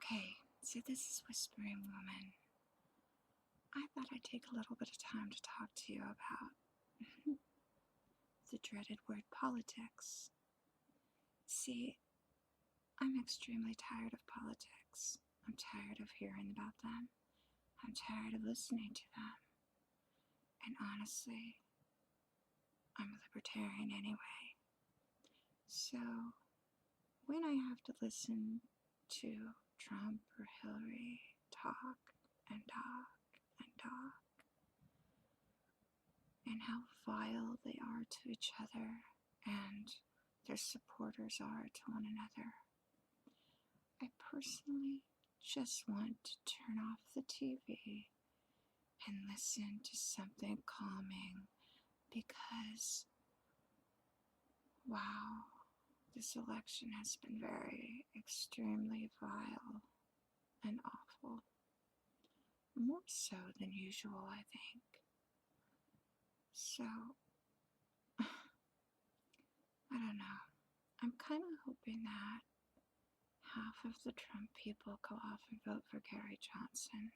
Okay, so this is Whispering Woman. I thought I'd take a little bit of time to talk to you about the dreaded word politics. See, I'm extremely tired of politics. I'm tired of hearing about them. I'm tired of listening to them. And honestly, I'm a libertarian anyway. So, when I have to listen to Trump or Hillary talk and talk and talk, and how vile they are to each other and their supporters are to one another, I personally just want to turn off the TV and listen to something calming because, wow, this election has been very extremely vile and awful. More so than usual, I think. So, I don't know. I'm kind of hoping that half of the Trump people go off and vote for Gary Johnson.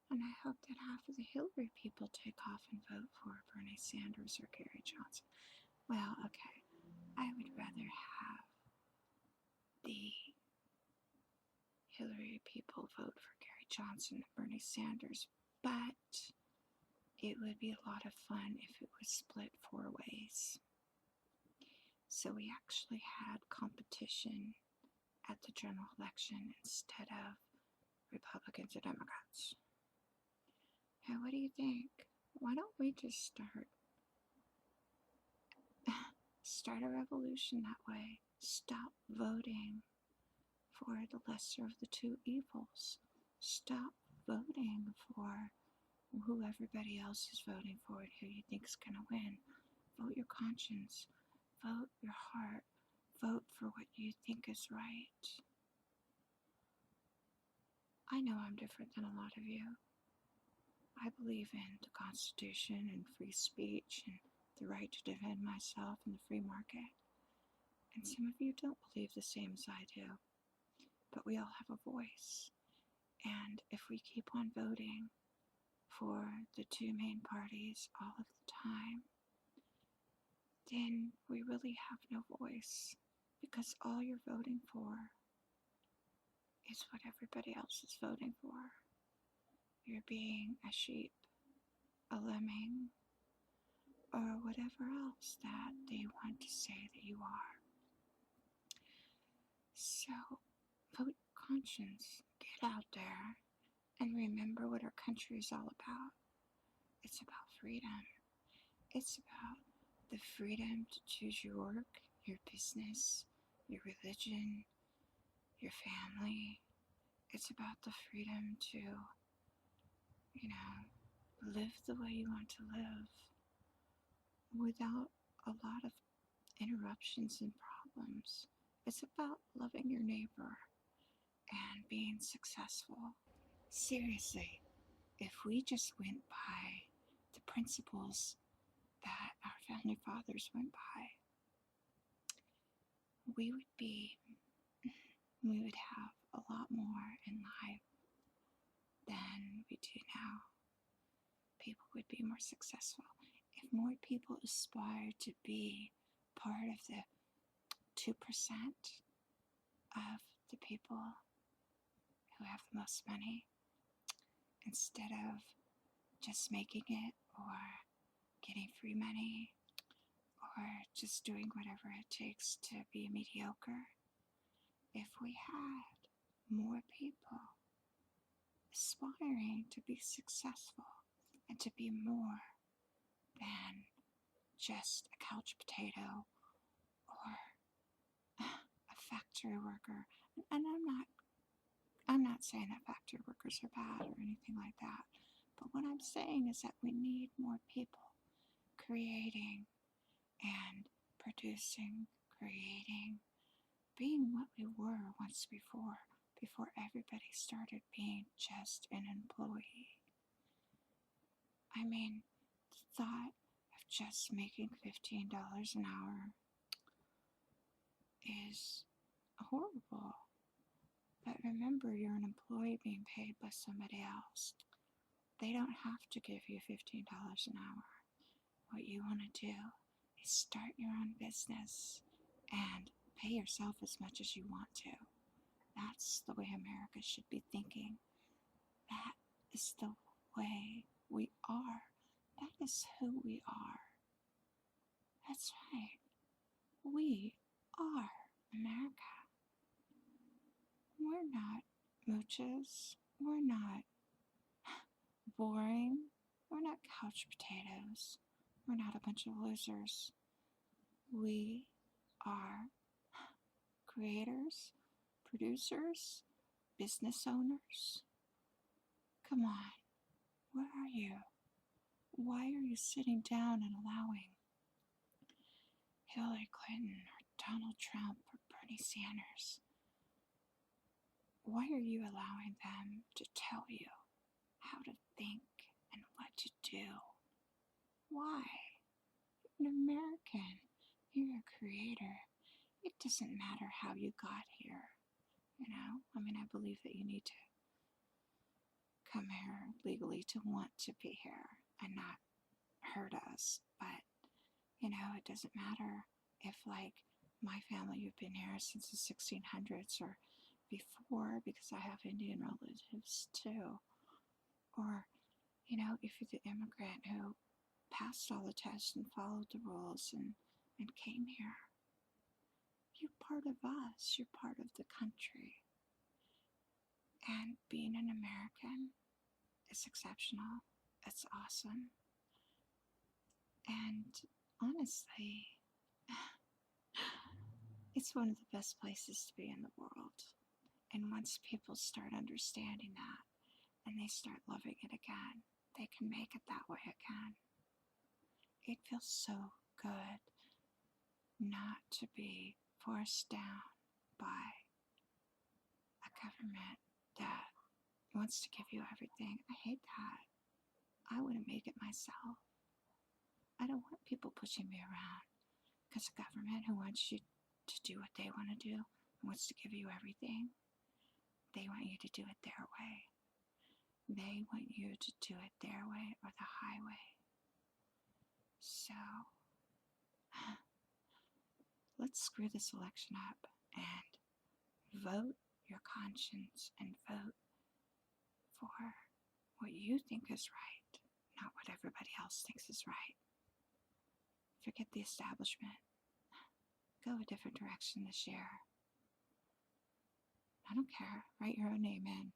And I hope that half of the Hillary people take off and vote for Bernie Sanders or Gary Johnson. Well, okay, I would rather have the Hillary people vote for Gary Johnson than Bernie Sanders, but it would be a lot of fun if it was split 4 ways. So we actually had competition at the general election instead of Republicans or Democrats. Hey, what do you think? Why don't we just start a revolution that way? Stop voting for the lesser of the two evils. Stop voting for who everybody else is voting for and who you think is going to win. Vote your conscience. Vote your heart. Vote for what you think is right. I know I'm different than a lot of you. I believe in the Constitution and free speech and the right to defend myself in the free market. And some of you don't believe the same as I do. But we all have a voice. And if we keep on voting for the two main parties all of the time, then we really have no voice. Because all you're voting for is what everybody else is voting for. You're being a sheep, a lemming, or whatever else that they want to say that you are. So, vote conscience. Get out there and remember what our country is all about. It's about freedom. It's about the freedom to choose your work, your business, your religion, your family. It's about the freedom to, live the way you want to live without a lot of interruptions and problems. It's about loving your neighbor and being successful. Seriously, if we just went by the principles that our founding fathers went by, we would have a lot more in life than we do now. People would be more successful. If more people aspire to be part of the 2% of the people who have the most money, instead of just making it or getting free money or just doing whatever it takes to be mediocre, if we had more people aspiring to be successful and to be more than just a couch potato or a factory worker. And I'm not saying that factory workers are bad or anything like that. But what I'm saying is that we need more people creating and producing, creating, being what we were once before everybody started being just an employee. I mean, the thought of just making $15 an hour is horrible. But remember, you're an employee being paid by somebody else. They don't have to give you $15 an hour. What you want to do is start your own business and pay yourself as much as you want to. That's the way America should be thinking. That is the way we are. That is who we are. That's right. We are America. We're not mooches. We're not boring. We're not couch potatoes. We're not a bunch of losers. We are creators, producers, business owners. Come on, where are you? Why are you sitting down and allowing Hillary Clinton or Donald Trump or Bernie Sanders? Why are you allowing them to tell you how to think and what to do? Why? You're an American. You're a creator. It doesn't matter how you got here. I believe that you need to come here legally to want to be here and not hurt us. But, it doesn't matter if, like, my family, you've been here since the 1600s or before, because I have Indian relatives too. Or, if you're the immigrant who passed all the tests and followed the rules and came here. You're part of us. You're part of the country. And being an American is exceptional. It's awesome. And honestly, it's one of the best places to be in the world. And once people start understanding that and they start loving it again, they can make it that way again. It feels so good not to be forced down by a government that wants to give you everything. I hate that. I wouldn't make it myself. I don't want people pushing me around because a government who wants you to do what they want to do and wants to give you everything, they want you to do it their way. They want you to do it their way or the highway. So, let's screw this election up and vote your conscience and vote for what you think is right, not what everybody else thinks is right. Forget the establishment. Go a different direction this year. I don't care. Write your own name in.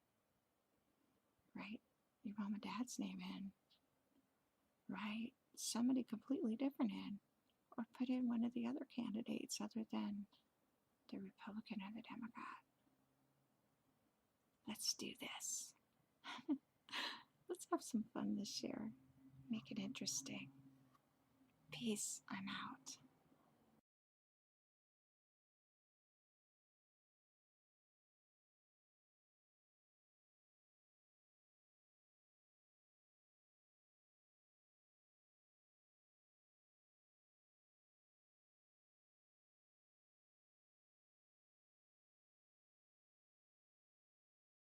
Write your mom and dad's name in. Write somebody completely different in. Or put in one of the other candidates other than the Republican or the Democrat. Let's do this. Let's have some fun this year. Make it interesting. Peace. I'm out.